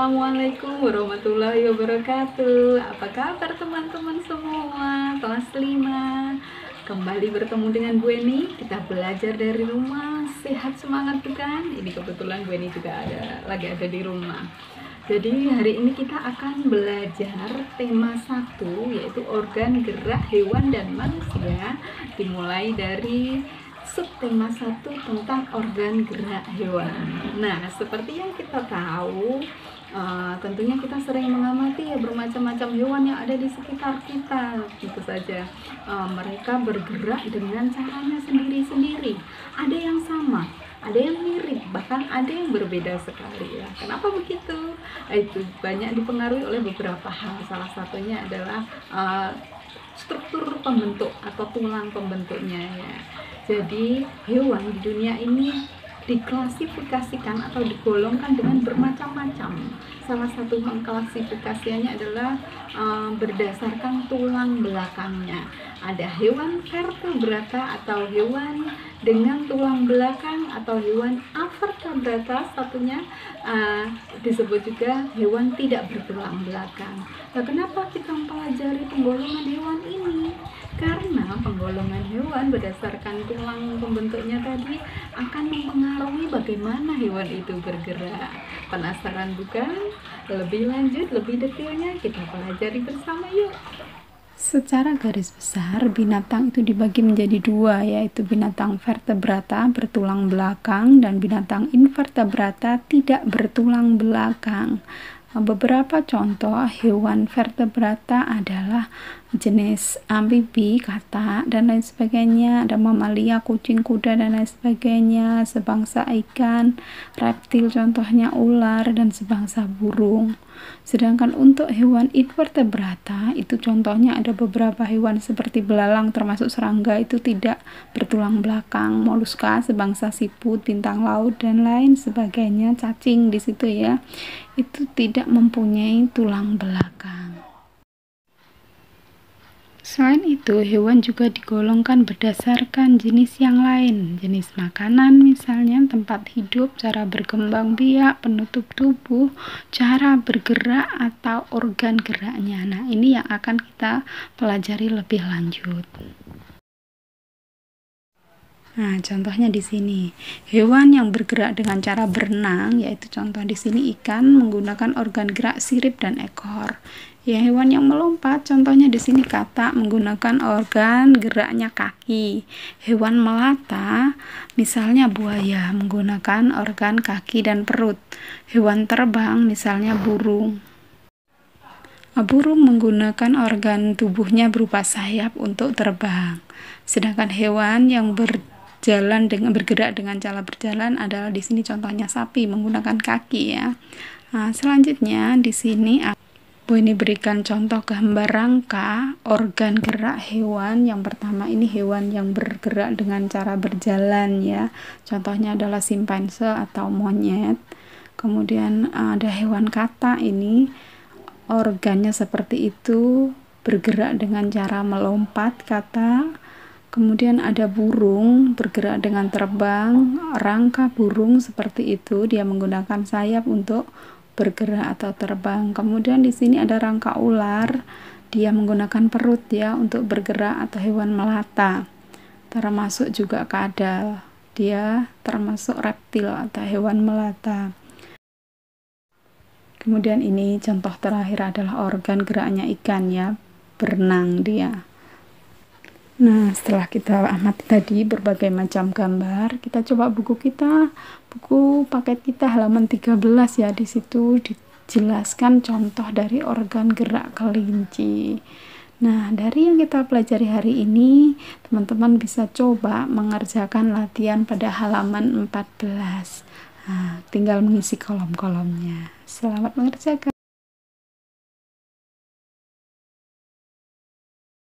Assalamualaikum warahmatullahi wabarakatuh. Apa kabar teman-teman semua? Kelas 5. Kembali bertemu dengan Bu Eni. Kita belajar dari rumah. Sehat semangat bukan? Ini kebetulan Bu Eni juga lagi ada di rumah. Jadi hari ini kita akan belajar tema 1, yaitu organ gerak hewan dan manusia. Dimulai dari subtema 1 tentang organ gerak hewan. Nah, seperti yang kita tahu, tentunya kita sering mengamati ya bermacam-macam hewan yang ada di sekitar kita. Tentu saja mereka bergerak dengan caranya sendiri-sendiri. Ada yang sama, ada yang mirip, bahkan ada yang berbeda sekali ya. Kenapa begitu? Itu banyak dipengaruhi oleh beberapa hal. Salah satunya adalah struktur pembentuk atau tulang pembentuknya ya. Jadi hewan di dunia ini diklasifikasikan atau digolongkan dengan bermacam-macam. Salah satu mengklasifikasinya adalah berdasarkan tulang belakangnya. Ada hewan vertebrata atau hewan dengan tulang belakang, atau hewan avertebrata, satunya disebut juga hewan tidak bertulang belakang. Nah, kenapa kita mempelajari penggolongan hewan ini? Karena penggolongan hewan berdasarkan tulang pembentuknya tadi akan mempengaruhi bagaimana hewan itu bergerak. Penasaran bukan? Lebih lanjut, lebih detailnya kita pelajari bersama yuk. Secara garis besar, binatang itu dibagi menjadi dua, yaitu binatang vertebrata bertulang belakang dan binatang invertebrata tidak bertulang belakang. Beberapa contoh hewan vertebrata adalah jenis amfibi, katak, dan lain sebagainya. Ada mamalia, kucing, kuda, dan lain sebagainya. Sebangsa ikan, reptil, contohnya ular, dan sebangsa burung. Sedangkan untuk hewan invertebrata, itu contohnya ada beberapa hewan seperti belalang termasuk serangga itu tidak bertulang belakang, moluska, sebangsa siput, bintang laut, dan lain sebagainya, cacing di situ ya, itu tidak mempunyai tulang belakang. Selain itu, hewan juga digolongkan berdasarkan jenis yang lain, jenis makanan misalnya, tempat hidup, cara berkembang biak, penutup tubuh, cara bergerak, atau organ geraknya. Nah, ini yang akan kita pelajari lebih lanjut. Nah, contohnya di sini, hewan yang bergerak dengan cara berenang, yaitu contoh di sini ikan menggunakan organ gerak sirip dan ekor. Ya, hewan yang melompat, contohnya di sini katak menggunakan organ geraknya kaki. Hewan melata, misalnya buaya menggunakan organ kaki dan perut. Hewan terbang, misalnya burung. Burung menggunakan organ tubuhnya berupa sayap untuk terbang. Sedangkan hewan yang bergerak dengan cara berjalan adalah di sini contohnya sapi menggunakan kaki ya. Nah, selanjutnya di sini Bu ini berikan contoh gambar rangka organ gerak hewan. Yang pertama ini hewan yang bergerak dengan cara berjalan ya. Contohnya adalah simpanse atau monyet. Kemudian ada hewan katak, ini organnya seperti itu, bergerak dengan cara melompat katak. Kemudian ada burung bergerak dengan terbang, rangka burung seperti itu, dia menggunakan sayap untuk bergerak atau terbang. Kemudian di sini ada rangka ular, dia menggunakan perut ya untuk bergerak, atau hewan melata. Termasuk juga kadal, dia termasuk reptil atau hewan melata. Kemudian ini contoh terakhir adalah organ geraknya ikan ya, berenang dia. Nah, setelah kita amati tadi berbagai macam gambar, kita coba buku paket kita halaman 13 ya. Di situ dijelaskan contoh dari organ gerak kelinci. Nah, dari yang kita pelajari hari ini, teman-teman bisa coba mengerjakan latihan pada halaman 14. Nah, tinggal mengisi kolom-kolomnya. Selamat mengerjakan.